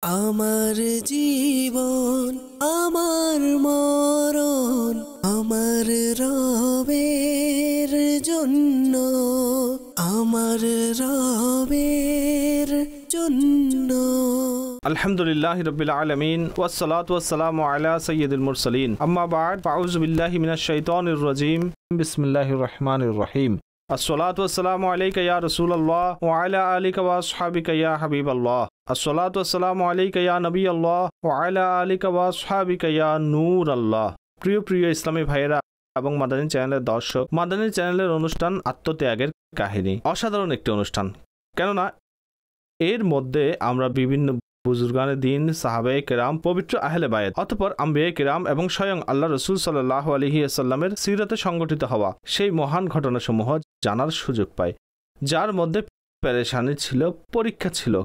আমার জীবন আমার মরণ আমার রবের জন্য, আমার রবের জন্য। আলহামদুলিল্লাহি রাব্বিল আলামিন ওয়াসসালাতু ওয়াসসালামু আলা সাইয়্যিদিল মুরসালিন আম্মা বা'দ ফাউযু বিল্লাহি মিনাশ শাইতানির রাজীম বিসমিল্লাহির রহমানির রহিম আসসালাতু ওয়াসসালামু আলাইকা ইয়া রাসূলুল্লাহ ওয়া আলা আলিকা ওয়া আসহাবিকা ইয়া হাবিবাল্লাহ আসসালাতু ওয়াসসালামু আলাইকা ইয়া নবিয়াল্লাহ ওয়া আলা আলিকা ওয়া আসহাবিকা ইয়া নূরাল্লাহ। প্রিয় ইসলামী ভাইয়েরা এবং মাদানী চ্যানেলের দর্শক, মাদানী চ্যানেলের অনুষ্ঠান আত্মত্যাগের কাহিনী অসাধারণ একটি অনুষ্ঠান, কেননা এর মধ্যে আমরা বিভিন্ন বুজুর্গানে দিন, সাহাবায়ে কেরাম, পবিত্র আহলে বায়াত, অতঃপর আম্বিয়ায়ে কেরাম এবং স্বয়ং আল্লাহ রাসূল সাল্লাল্লাহু আলাইহি ওয়াসাল্লামের সিরাতে সংগঠিত হওয়া সেই মহান ঘটনাসমূহ জানার সুযোগ পাই, যার মধ্যে পেরেশানি ছিল, পরীক্ষা ছিল,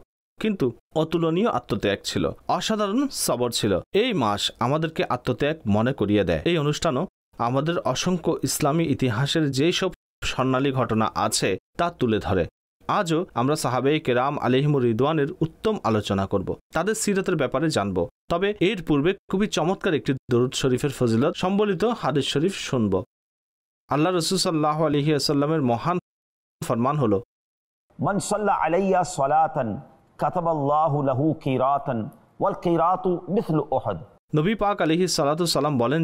কিন্তু অতুলনীয় আত্মত্যাগ ছিল, অসাধারণ সবর ছিল। এই মাস আমাদেরকে আত্মত্যাগ মনে করিয়ে দেয়। এই অনুষ্ঠানও আমাদের অসংখ্য ইসলামী ইতিহাসের যেই সব স্বর্ণালী ঘটনা আছে তা তুলে ধরে। আজও আমরা সাহাবায়ে কেরাম আলাইহিমুর রিদওয়ানের উত্তম আলোচনা করব, তাদের সিরাতের ব্যাপারে জানব। তবে এর পূর্বে খুবই চমৎকার একটি দরুদ শরীফের ফজিলত সম্বলিত হাদিস শরীফ শুনব। আল্লাহ রাসূল সাল্লাল্লাহু আলাইহি ওয়াসাল্লামের মহান ফরমান হলো, মান সাল্লা আলাইয়া সালাতান কাতাবাল্লাহু লাহু কিরাতান ওয়াল কিরাতু মিসলু উহুদ। নবী পাক আলাইহিস সালাতু সালাম বলেন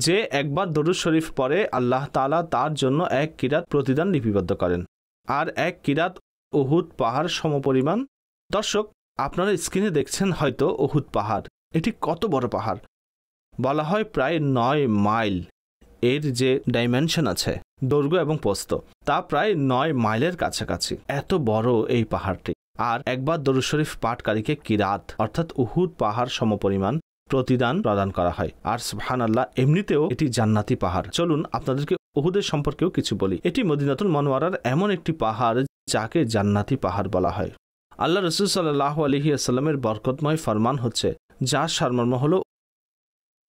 যে একবার দরুদ শরীফ পড়ে আল্লাহ তাআলা তার জন্য এক কিরাত প্রতিদান লিপিবদ্ধ করেন, আর এক কিরাত উহুদ পাহাড় সমপরিমাণ। দর্শক, আপনারা স্ক্রিনে দেখছেন হয়তো উহুদ পাহাড়। এটি কত বড় পাহাড়! বলা হয় প্রায় 9 মাইল। এর যে ডাইমেনশন আছে, দৈর্ঘ্য এবং প্রস্থ, তা প্রায় 9 মাইলের কাছাকাছি। এত বড় এই পাহাড়টি, আর একবার দরুদ শরীফ পাঠকারীকে কিরাত অর্থাৎ উহুদ পাহাড় সমপরিমাণ প্রতিদান প্রদান করা হয়। আর সুবহানাল্লাহ, এমনিতেও এটি জান্নাতি পাহাড়। চলুন আপনাদেরকে উহুদের সম্পর্কেও কিছু বলি। এটি মদিনাতুল মুনাওয়ারার এমন একটি পাহাড় যাকে জান্নাতি পাহাড় বলা হয়। আল্লাহ রাসূল সাল্লাল্লাহু আলাইহি ওয়াসাল্লামের বরকতময় ফরমান হচ্ছে, যার সারমর্ম হলো,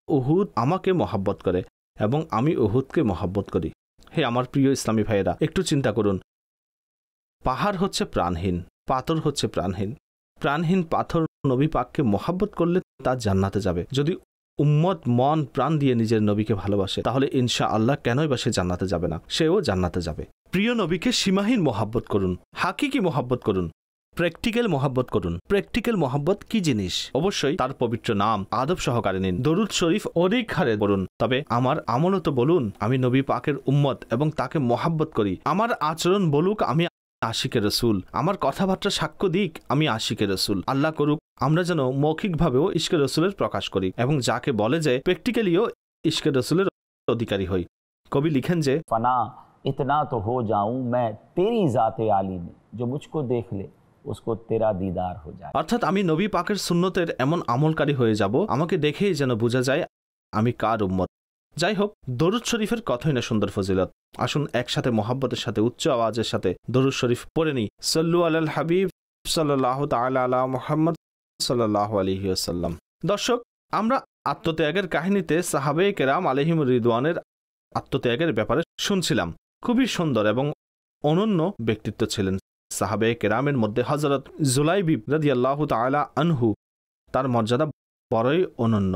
উহুদ আমাকে মহব্বত করে এবং আমি উহুদকে মহব্বত করি। হে আমার প্রিয় ইসলামী ভাইয়েরা, একটু চিন্তা করুন। পাহাড় হচ্ছে প্রাণহীন, পাথর হচ্ছে প্রাণহীন। প্রাণহীন পাথর নবী পাককে মহব্বত করলে তা জান্নাতে যাবে। যদি উম্মত মন প্রাণ দিয়ে নিজের নবীকে ভালোবাসে, তাহলে ইনশাআল্লাহ কেনই বা সে জান্নাতে যাবে না? সেও জান্নাতে যাবে। প্রিয় নবীকে সীমাহীন মহব্বত করুন, হাকিকি মহব্বত করুন, প্র্যাকটিক্যাল মহব্বত করুন। প্র্যাকটিক্যাল মহব্বত কি জিনিস? অবশ্যই তার পবিত্র নাম আদব সহকারে নিন, দরুদ শরীফ অধিক হারে পড়ুন। তবে আমার আমলও তো বলুন, আমি নবী পাকের উম্মত এবং তাকে মহব্বত করি। আমার আচরণ বলুক আমি আশিকে রসুল, আমার কথাবার্তা সাক্ষ্য দিক আমি আশিকে রসুল। আল্লাহ করুক আমরা যেন মৌখিকভাবেও ইশকে রসুলের প্রকাশ করি এবং যাকে বলে যে প্র্যাকটিক্যালিও ইশকে রসুলের অধিকারী হই। কবি লিখেন যে, ফনা ইতনা তো হো যাউं मैं तेरी जाते आली में जो मुझको देख ले उसको तेरा दीदार हो जाए। অর্থাৎ আমি নবী পাকের সুন্নতের এমন আমলকারী হয়ে যাব, আমাকে দেখেই যেন বোঝা যায় আমি কার উম্মত। যাই হোক, দরুদ শরীফের কথাই না সুন্দর ফজিলত। আসুন একসাথে মহব্বতের সাথে উচ্চ আওয়াজের সাথে দরুদ শরীফ পড়ে নিই। সাল্লু আলাল হাবিব সাল্লাল্লাহু তাআলা আলা মুহাম্মদ সাল্লাল্লাহু আলাইহি ওয়াসাল্লাম। দর্শক, আমরা আত্মত্যাগের কাহিনীতে সাহাবায়ে কেরাম আলাইহিমুর রিদওয়ানের আত্মত্যাগের ব্যাপারে শুনছিলাম। খুবই সুন্দর এবং অনন্য ব্যক্তিত্ব ছিলেন সাহাবায়ে কেরামের মধ্যে হযরত জুলাইবিব রাদিয়াল্লাহু তাআলা আনহু। তার মর্যাদা বড়ই অনন্য।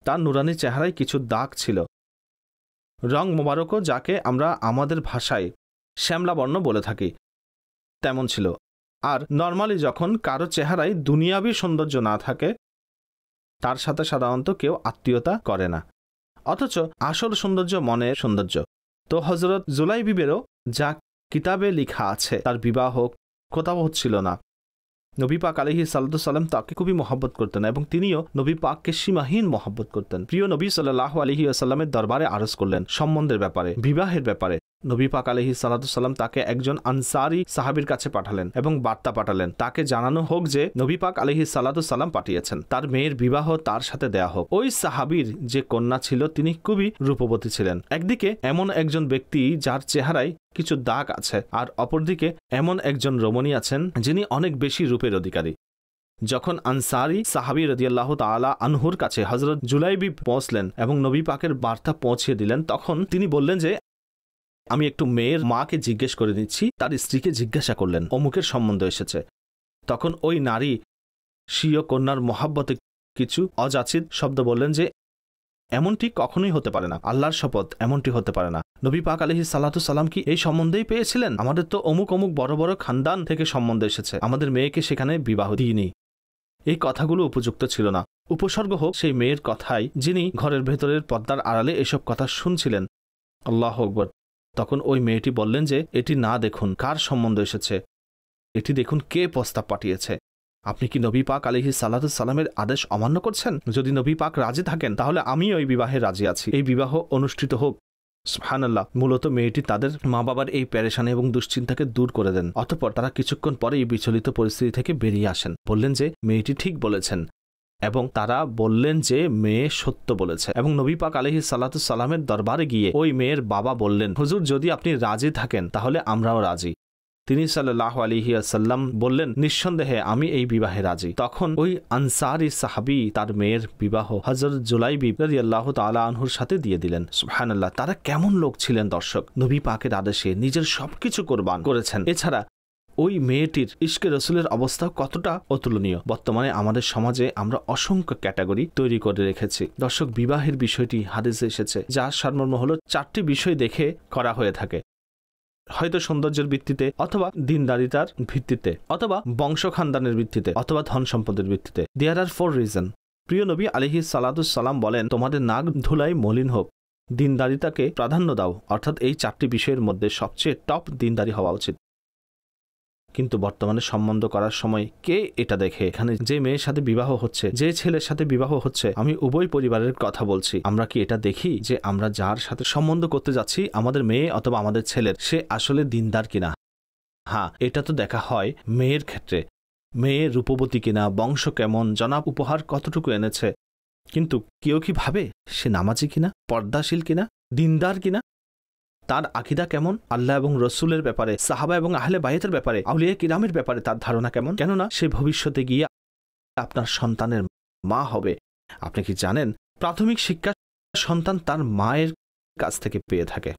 তার নুরানি চেহারায় কিছু দাগ ছিল, রং মোবারকও যাকে আমরা আমাদের ভাষায় শ্যামলা বর্ণ বলে থাকি তেমন ছিল। আর নর্মালি যখন কারো চেহারায় দুনিয়াবি সৌন্দর্য না থাকে, তার সাথে সাধারণত কেউ আত্মীয়তা করে না, অথচ আসল সৌন্দর্য মনের সৌন্দর্য। তো হযরত জুলাইবিবেরও যা কিতাবে লেখা আছে, তার বিবাহ কোথাও হচ্ছিল না। নবী পাক আলাইহিস সালাতু সালাম তাকে খুবই মহব্বত করতেন এবং তিনিও নবী পাককে সীমাহীন মহব্বত করতেন। প্রিয় নবী সাল্লাল্লাহু আলাইহি ওয়াসাল্লামের দরবারে আরজ করলেন সম্বন্ধের ব্যাপারে, বিবাহের ব্যাপারে। নবী পাক আলাইহিস সালাতু সালাম তাকে একজন আনসারী সাহাবীর কাছে পাঠালেন এবং বার্তা পাঠালেন, তাকে জানানো হোক যে নবী পাক আলাইহিস সালাতু সালাম পাঠিয়েছেন, তার মেয়ের বিবাহ তার সাথে দেয়া হোক। ওই সাহাবীর যে কন্যা ছিল তিনি খুবই রূপবতী ছিলেন। একদিকে এমন একজন ব্যক্তি যার চেহারায় কিছু দাগ আছে, আর অপরদিকে এমন একজন রমণী আছেন যিনি অনেক বেশি রূপের অধিকারী। যখন আনসারী সাহাবী রাদিয়াল্লাহু তাআলা আনহুর কাছে হযরত জুলাইবিব পৌঁছলেন এবং নবী পাকের বার্তা পৌঁছে দিলেন, তখন তিনি বললেন যে, আমি একটু মেয়ের মাকে জিজ্ঞেস করে নিচ্ছি। তার স্ত্রীকে জিজ্ঞাসা করলেন অমুকের সম্বন্ধ এসেছে। তখন ওই নারী স্বীয় কন্যার মহাব্বতে কিছু অযাচিত শব্দ বললেন যে এমনটি কখনোই হতে পারে না, আল্লাহর শপথ এমনটি হতে পারে না। নবী পাক আলাইহিস সালাতু সালাম কি এই সম্বন্ধেই পেয়েছিলেন? আমাদের তো অমুক অমুক বড় বড় খানদান থেকে সম্বন্ধ এসেছে, আমাদের মেয়েকে সেখানে বিবাহ দিইনি। এই কথাগুলো উপযুক্ত ছিল না। উপসর্গ হোক সেই মেয়ের কথাই, যিনি ঘরের ভেতরের পর্দার আড়ালে এসব কথা শুনছিলেন। আল্লাহু আকবার। তখন ওই মেয়েটি বললেন যে এটি না দেখুন কার সম্বন্ধ এসেছে, এটি দেখুন কে প্রস্তাব পাঠিয়েছে। আপনি কি নবী পাক আলাইহিস সালাতু সালামের আদেশ অমান্য করছেন? যদি নবী পাক রাজি থাকেন তাহলে আমি ওই বিবাহে রাজি আছি, এই বিবাহ অনুষ্ঠিত হোক। সুবহানাল্লাহ। মূলত মেয়েটি তাদের মা বাবার এই পেরেশানি এবং দুশ্চিন্তাকে দূর করে দেন। অতঃপর তারা কিছুক্ষণ পরে এই বিচলিত পরিস্থিতি থেকে বেরিয়ে আসেন, বললেন যে মেয়েটি ঠিক বলেছেন, এবং তারা বললেন যে মেয়ে সত্য বলেছে। এবং নবী পাক আলাইহিস সালাতু সালামের দরবারে গিয়ে ওই মেয়ের বাবা বললেন, হুজুর যদি আপনি রাজি থাকেন তাহলে আমরাও রাজি। তিনি সাল্লাল্লাহু আলাইহি ওয়াসাল্লাম বললেন, নিঃসন্দেহে আমি এই বিবাহে রাজি। তখন ওই আনসারী সাহাবী তার মেয়ের বিবাহ হযরত জুলাইবি রাদিয়াল্লাহু তাআলা আনহুর সাথে দিয়ে দিলেন। সুবহানাল্লাহ। তারা কেমন লোক ছিলেন দর্শক! নবী পাকের আদেশে নিজের সবকিছু কোরবান করেছেন। এছাড়া ওই মেয়েটির ইশকে রসুলের অবস্থা কতটা অতুলনীয়। বর্তমানে আমাদের সমাজে আমরা অসংখ্য ক্যাটাগরি তৈরি করে রেখেছি। দর্শক, বিবাহের বিষয়টি হাদিসে এসেছে, যার সারমর্ম হলো 4টি বিষয় দেখে করা হয়ে থাকে, হয়তো সৌন্দর্যের ভিত্তিতে, অথবা দিনদারিতার ভিত্তিতে, অথবা বংশ খানদানের ভিত্তিতে, অথবা ধন সম্পদের ভিত্তিতে। দেয়ার আর 4 রিজন। প্রিয় নবী আলাইহিস সালাতু সালাম বলেন, তোমাদের নাক ধুলাই মলিন হোক, দিনদারিতাকে প্রাধান্য দাও। অর্থাৎ এই 4টি বিষয়ের মধ্যে সবচেয়ে টপ দিনদারি হওয়া উচিত। কিন্তু বর্তমানে সম্বন্ধ করার সময় কে এটা দেখে? এখানে যে মেয়ের সাথে বিবাহ হচ্ছে, যে ছেলের সাথে বিবাহ হচ্ছে, আমি উভয় পরিবারের কথা বলছি, আমরা কি এটা দেখি যে আমরা যার সাথে সম্বন্ধ করতে যাচ্ছি, আমাদের মেয়ে অথবা আমাদের ছেলের, সে আসলে দিনদার কিনা? হ্যাঁ, এটা তো দেখা হয় মেয়ের ক্ষেত্রে, মেয়ে রূপবতী কিনা, বংশ কেমন, জনাব উপহার কতটুকু এনেছে। কিন্তু কেউ কি ভাবে সে নামাজি কিনা, পর্দাশীল কিনা, দিনদার কিনা, তার আকীদা কেমন, আল্লাহ এবং রসুলের ব্যাপারে, সাহাবা এবং আহলে বায়তের ব্যাপারে, আউলিয়া কিরামের ব্যাপারে তার ধারণা কেমন? কেননা সে ভবিষ্যতে গিয়ে আপনার সন্তানের মা হবে। আপনি কি জানেন, প্রাথমিক শিক্ষা সন্তান তার মায়ের কাছ থেকে পেয়ে থাকে।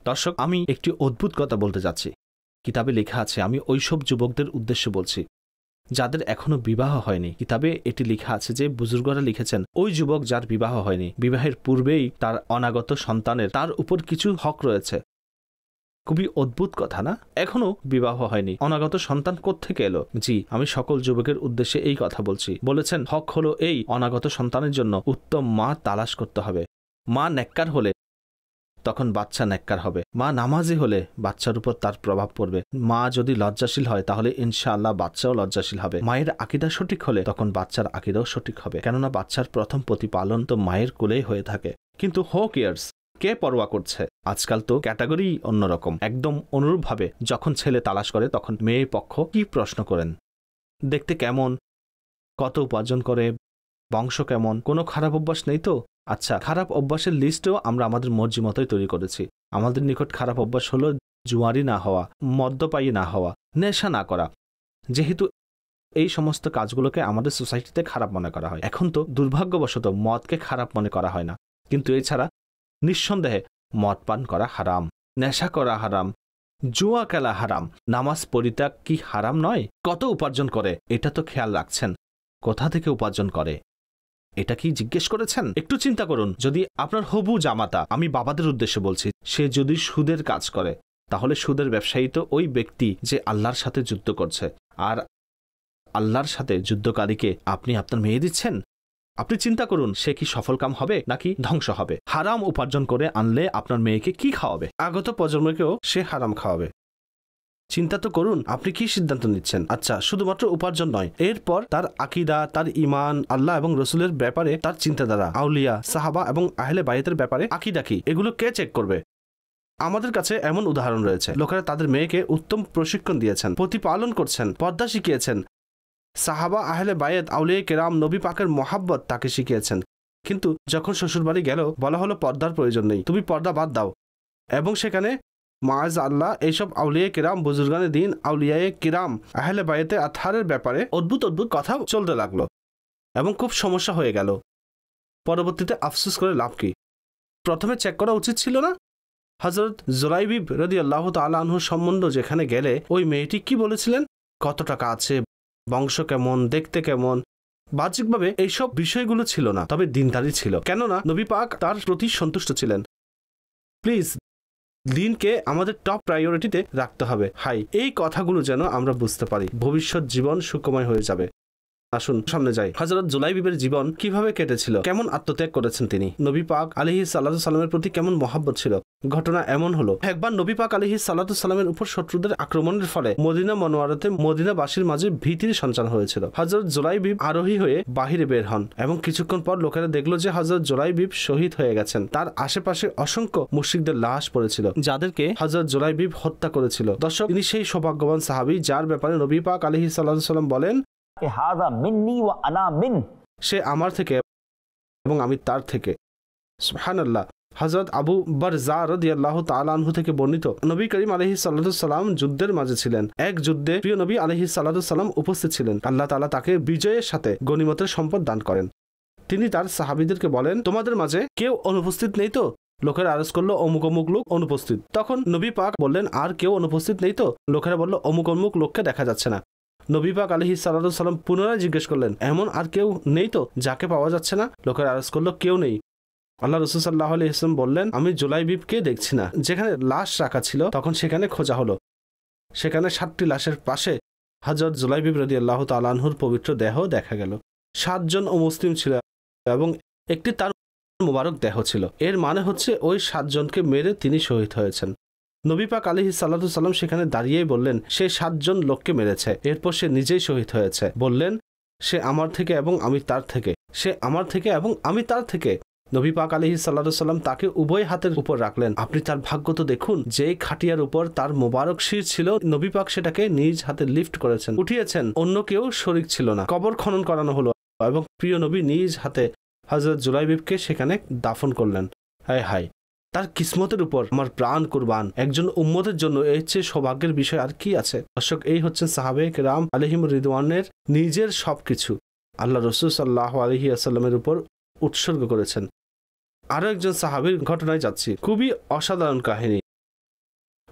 দর্শক, আমি একটি অদ্ভুত কথা বলতে যাচ্ছি, কিতাবে লেখা আছে, আমি ওইসব যুবকদের উদ্দেশ্যে বলছি যাদের এখনো বিবাহ হয়নি। কিতাবে এটি লেখা আছে যে বুজুর্গরা লিখেছেন, ওই যুবক যার বিবাহ হয়নি, বিবাহের পূর্বেই তার অনাগত সন্তানের তার উপর কিছু হক রয়েছে। খুবই অদ্ভুত কথা না? এখনো বিবাহ হয়নি, অনাগত সন্তান কোত্থেকে এলো? জি, আমি সকল যুবকের উদ্দেশ্যে এই কথা বলছি। বলেছেন হক হলো এই, অনাগত সন্তানের জন্য উত্তম মা তালাশ করতে হবে। মা নেককার হলে তখন বাচ্চা নেককার হবে, মা নামাজি হলে বাচ্চার উপর তার প্রভাব পড়বে, মা যদি লজ্জাশীল হয় তাহলে ইনশাআল্লাহ বাচ্চাও লজ্জাশীল হবে, মায়ের আকীদা সঠিক হলে তখন বাচ্চার আকীদাও সঠিক হবে, কেননা বাচ্চার প্রথম প্রতিপালন তো মায়ের কোলেই হয়ে থাকে। কিন্তু হো কেয়ার্স, কে পরোয়া করছে? আজকাল তো ক্যাটাগরি অন্যরকম। একদম অনুরূপভাবে যখন ছেলে তালাশ করে তখন মেয়ে পক্ষ কি প্রশ্ন করেন, দেখতে কেমন, কত উপার্জন করে, বংশ কেমন, কোনো খারাপ অভ্যাস নেই তো? আচ্ছা, খারাপ অভ্যাসের লিস্টও আমরা আমাদের মর্জি মতোই তৈরি করেছি। আমাদের নিকট খারাপ অভ্যাস হলো জুয়ারি না হওয়া, মদ্যপায়ী না হওয়া, নেশা না করা। যেহেতু এই সমস্ত কাজগুলোকে আমাদের সোসাইটিতে খারাপ মনে করা হয়, এখন তো দুর্ভাগ্যবশত মদকে খারাপ মনে করা হয় না। কিন্তু এছাড়া নিঃসন্দেহে মদ পান করা হারাম, নেশা করা হারাম, জুয়া খেলা হারাম, নামাজ পরিত্যাগ কি হারাম নয়? কত উপার্জন করে এটা তো খেয়াল রাখছেন? কোথা থেকে উপার্জন করে এটা কি জিজ্ঞেস করেছেন? একটু চিন্তা করুন, যদি আপনার হবু জামাতা, আমি বাবাদের উদ্দেশ্যে বলছি, সে যদি সুদের কাজ করে, তাহলে সুদের ব্যবসায়ী তো ওই ব্যক্তি যে আল্লাহর সাথে যুদ্ধ করছে। আর আল্লাহর সাথে যুদ্ধকারীকে আপনি আপনার মেয়ে দিচ্ছেন। আপনি চিন্তা করুন, সে কি সফলকাম হবে নাকি ধ্বংস হবে? হারাম উপার্জন করে আনলে আপনার মেয়েকে কি খাওয়াবে? আগত প্রজন্মকেও সে হারাম খাওয়াবে। চিন্তা তো করুন, আপনি কি সিদ্ধান্ত নিচ্ছেন? আচ্ছা, শুধুমাত্র উপার্জন নয়, এরপর তার আকীদা, তার ঈমান, আল্লাহ এবং রসুলের ব্যাপারে তার চিন্তাধারা, আউলিয়া, সাহাবা এবং আহলে বায়তের ব্যাপারে আকীদা কি, এগুলো কে চেক করবে? আমাদের কাছে এমন উদাহরণ রয়েছে, লোকেরা তাদের মেয়েকে উত্তম প্রশিক্ষণ দিয়েছেন, প্রতিপালন করছেন, পর্দা শিখিয়েছেন। সাহাবা, আহলে বায়েত, আউলিয়া কেরাম, নবী পাকের মহাব্বত তাকে শিখিয়েছেন। কিন্তু যখন শ্বশুরবাড়ি গেল, বলা হলো পর্দার প্রয়োজন নেই, তুমি পর্দা বাদ দাও। এবং সেখানে মাআজ আল্লাহ এইসব আউলিয়া কিরাম, বুজুর্গানে দিন, আউলিয়ায়ে কিরাম, আহলে বায়েতে আতহারের ব্যাপারে অদ্ভুত অদ্ভুত কথা চলতে লাগলো এবং খুব সমস্যা হয়ে গেল। পরবর্তীতে আফসোস করে লাভ কি? প্রথমে চেক করা উচিত ছিল না? হযরত জুলাইবিব রাদিয়াল্লাহু তাআলা আনহুর সম্বন্ধ যেখানে গেলে ওই মেয়েটি কি বলেছিলেন? কত টাকা আছে, বংশ কেমন, দেখতে কেমন, বাহ্যিকভাবে এইসব বিষয়গুলো ছিল না, তবে দিনদারি ছিল। কেননা নবী পাক তার প্রতি সন্তুষ্ট ছিলেন। প্লিজ, দিনকে আমাদের টপ প্রায়োরিটিতে রাখতে হবে। হাই, এই কথাগুলো যেন আমরা বুঝতে পারি, ভবিষ্যৎ জীবন সুখময় হয়ে যাবে। আসুন সামনে যাই। হযরত জুলাইবিবের জীবন কিভাবে কেটেছিল, কেমন আত্মত্যাগ করেছেন তিনি, নবী পাক আলাইহিস সালাতু সালামের প্রতি কেমন মহব্বত ছিল। ঘটনা এমন হলো, একবার নবী পাক আলাইহিস সালাতু সালামের উপর শত্রুদের আক্রমণের ফলে মদিনা মনোয়ারাতে মদিনাবাসীর মাঝে ভীতির সঞ্চার হয়েছিল। হযরত জুলাইবিব আরোহী হয়ে বাহিরে বের হন এবং কিছুক্ষণ পর লোকেরা দেখলো যে হযরত জুলাইবিব শহীদ হয়ে গেছেন। তার আশেপাশে অসংখ্য মুশরিকদের লাশ পড়েছিল, যাদেরকে হযরত জুলাইবিব হত্যা করেছিল। দর্শক, তিনি সেই সৌভাগ্যবান সাহাবী যার ব্যাপারে নবী পাক আলাইহিস সালাতু সালাম বলেন, সে আমার থেকে এবং আমি তার থেকে। সুবহানাল্লাহ। হযরত আবু বারজা রাদিয়াল্লাহু তাআলা আনহু থেকে বর্ণিত, নবী করিম আলাইহিস সালাতু সালাম যুদ্ধের মাঝে ছিলেন। এক যুদ্ধে প্রিয় নবী আলাইহিস সালাতু সালাম উপস্থিত ছিলেন। আল্লাহ তাআলা তাকে বিজয়ের সাথে গনিমতের সম্পদ দান করেন। তিনি তার সাহাবীদেরকে বলেন, তোমাদের মাঝে কেউ অনুপস্থিত নেই তো? লোকেরা আরজ করলো, অমুক অমুক লোক অনুপস্থিত। তখন নবী পাক বললেন, আর কেউ অনুপস্থিত নেই তো? লোকেরা বলল, অমুক অমুক লোককে দেখা যাচ্ছে না। নবী পাক আলাইহিস সালাতু সালাম পুনরায় জিজ্ঞেস করলেন, এমন আর কেউ নেই তো যাকে পাওয়া যাচ্ছে না? লোকেরা আরজ করলো, কেউ নেই। আল্লাহ রাসূল সাল্লাল্লাহু আলাইহি ওয়াসাল্লাম বললেন, আমি জুলাইবিবকে দেখছি না। যেখানে লাশ রাখা ছিল তখন সেখানে খোঁজা হলো, সেখানে 7টি লাশের পাশে হযরত জুলাইবিব রাদিয়াল্লাহু তাআলা আনহুর পবিত্র দেহ দেখা গেল। 7 জন অমুসলিম ছিল এবং একটি তার মোবারক দেহ ছিল। এর মানে হচ্ছে ওই 7 জনকে মেরে তিনি শহীদ হয়েছেন। নবী পাক আলাইহিস সালাতু সালাম সেখানে দাঁড়িয়েই বললেন, সে 7 জন লোককে মেরেছে। এরপর সে নিজেই শহীদ হয়েছে। বললেন, সে আমার থেকে এবং আমি তার থেকে, সে আমার থেকে এবং আমি তার থেকে। নবী পাক আলাইহিস সালাতু সালাম তাকে উভয় হাতের উপর রাখলেন। আপনি তার ভাগ্য তো দেখুন, যে খাটিয়ার উপর তার মোবারক শির ছিল, নবী পাক সেটাকে নিজ হাতে লিফট করেছেন, উঠিয়েছেন। অন্য কেউ শরীক ছিল না। কবর খনন করানো হলো এবং প্রিয় নবী নিজ হাতে হযরত জুলাইবিবকে সেখানে দাফন করলেন। হায় হায়, তার কিসমতের উপর আমার প্রাণ কুরবান। একজন উম্মতের জন্য এর চেয়ে সৌভাগ্যের বিষয় আর কি আছে? দর্শক, এই হচ্ছেন সাহাবায়ে কেরাম আলাইহিম রিদওয়ানের নিজের সবকিছু আল্লাহ রাসূল সাল্লাল্লাহু আলাইহি ওয়াসাল্লামের উপর উৎসর্গ করেছেন। আরো একজন সাহাবীর ঘটনায় যাচ্ছি, খুবই অসাধারণ কাহিনী।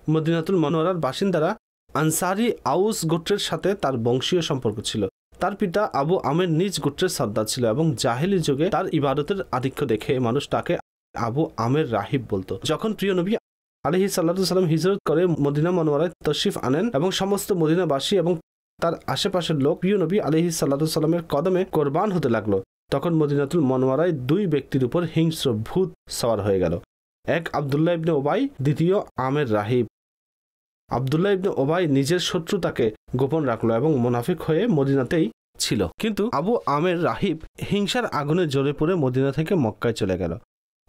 মদিনাতুল মুনাওয়ারার বাসিন্দারা আনসারী আউস গোত্রের সাথে তার বংশীয় সম্পর্ক ছিল। তার পিতা আবু আমের নিজ গোত্রের সর্দার ছিল এবং জাহেলি যুগে তার ইবাদতের আধিক্য দেখে মানুষ তাকে আবু আমের রাহিব বলতো। যখন প্রিয় নবী আলাইহিস সালাতু সালাম হিজরত করে মদিনা মুনাওয়ারায় তশরিফ আনেন এবং সমস্ত মদিনাবাসী এবং তার আশেপাশের লোক প্রিয় নবী আলাইহিস সালাতু সালামের কদমে কোরবান হতে লাগলো, তখন মদিনাতুল মুনাওয়ারায় 2 ব্যক্তির উপর হিংস্র ভূত সওয়ার হয়ে গেল। এক আব্দুল্লাহ ইবনে উবাই, দ্বিতীয় আমের রাহিব। আব্দুল্লাহ ইবনে উবাই নিজের শত্রুতাকে গোপন রাখলো এবং মুনাফিক হয়ে মদিনাতেই ছিল। কিন্তু আবু আমের রাহিব হিংসার আগুনে জ্বলে পড়ে মদিনা থেকে মক্কায় চলে গেল।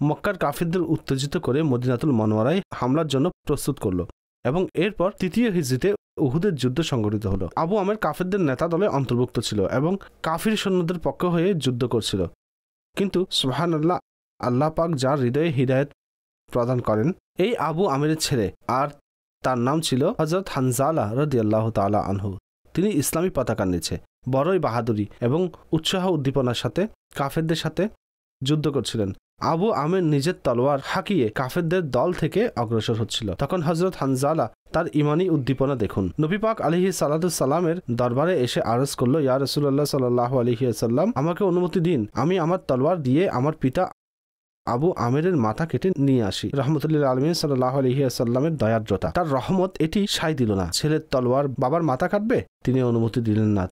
মক্কার কাফিরদের উত্তেজিত করে মদিনাতুল মুনাওয়ারায় হামলার জন্য প্রস্তুত করলো এবং এরপর 3য় হিজরিতে উহুদের যুদ্ধ সংঘটিত হলো। আবু আমের কাফিরদের নেতা দলে অন্তর্ভুক্ত ছিল এবং কাফির সৈন্যদের পক্ষ হয়ে যুদ্ধ করছিল। কিন্তু সুবহানাল্লাহ, আল্লাহ পাক যার হৃদয়ে হিদায়াত প্রদান করেন, এই আবু আমেরের ছেলে, আর তার নাম ছিল হযরত হানজালা রাদিয়াল্লাহু তাআলা আনহু। তিনি ইসলামী পতাকার নিচে বড়ই বাহাদুরি এবং উৎসাহ উদ্দীপনার সাথে কাফেরদের সাথে যুদ্ধ করছিলেন। আবু আমের নিজের তলোয়ার হাঁকিয়ে কাফেরদের দল থেকে অগ্রসর হচ্ছিল। তখন হযরত হানজালা তার ইমানি উদ্দীপনা দেখুন, নবী পাক আলাইহিস সালাতু সালামের দরবারে এসে আরজ করলো, ইয়া রাসূলুল্লাহ সাল্লাল্লাহু আলাইহি ওয়াসাল্লাম, আমাকে অনুমতি দিন, আমি আমার তলোয়ার দিয়ে আমার পিতা আবু আমেরের মাথা কেটে নিয়ে আসি। রাহমাতুল্লিল আলামিন সাল্লাল্লাহু আলাইহি ওয়াসাল্লামের দয়াদ্রতা, তার রহমত এটি সায় দিল না। ছেলের তলোয়ার বাবার মাথা কাটবে? তিনি অনুমতি দিলেন না।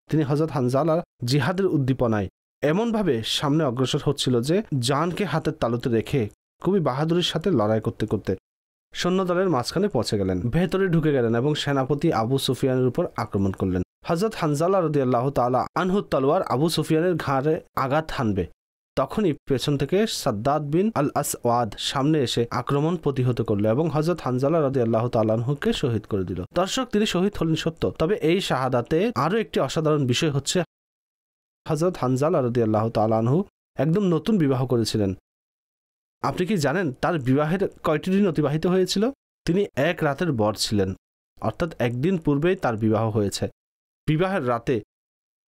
তিনি হযরত হানজালা জিহাদের উদ্দীপনায় এমনভাবে সামনে অগ্রসর হচ্ছিল যে জানকে হাতের তালুতে রেখে খুবই বাহাদুরির সাথে লড়াই করতে করতে সৈন্যদলের মাঝখানে পৌঁছে গেলেন, ভেতরে ঢুকে গেলেন এবং সেনাপতি আবু সুফিয়ানের উপর আক্রমণ করলেন। হযরত হানজালা রাদিয়াল্লাহু তাআলা আনহুর তলোয়ার আবু সুফিয়ানের ঘাড়ে আঘাত হানবে, তখনই পেছন থেকে সাদ্দাদ বিন আল আসওয়াদ সামনে এসে আক্রমণ প্রতিহত করল এবং হযরত হানজালা রাদিয়াল্লাহু তাআলা আনহুকে শহীদ করে দিল। দর্শক, তিনি শহীদ হলেন সত্য, তবে এই শাহাদাতে আরো একটি অসাধারণ বিষয় হচ্ছে, হযরত হানজালা রাদিয়াল্লাহু তাআলা আনহু একদম নতুন বিবাহ করেছিলেন। আপনি কি জানেন তার বিবাহের কয়টি দিন অতিবাহিত হয়েছিল? তিনি 1 রাতের বর ছিলেন, অর্থাৎ একদিন পূর্বেই তার বিবাহ হয়েছে। বিবাহের রাতে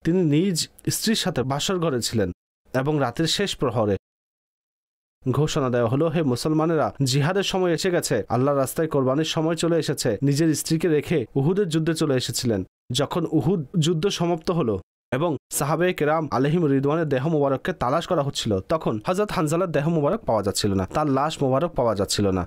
তিনি নিজ স্ত্রীর সাথে বাসর ঘরে ছিলেন এবং রাতের শেষ প্রহরে ঘোষণা দেওয়া হলো, হে মুসলমানেরা, জিহাদের সময় এসে গেছে, আল্লাহর রাস্তায় কোরবানির সময় চলে এসেছে। নিজের স্ত্রীকে রেখে উহুদের যুদ্ধে চলে এসেছিলেন, যখন উহুদ যুদ্ধ সমাপ্ত হলো এবং সাহাবে কেরাম আলাইহিম রিদওয়ানের দেহ মোবারককে তালাশ করা হচ্ছিল, তখন হযরত হানজালার দেহ মোবারক পাওয়া যাচ্ছিল না, তার লাশ মোবারক পাওয়া যাচ্ছিল না।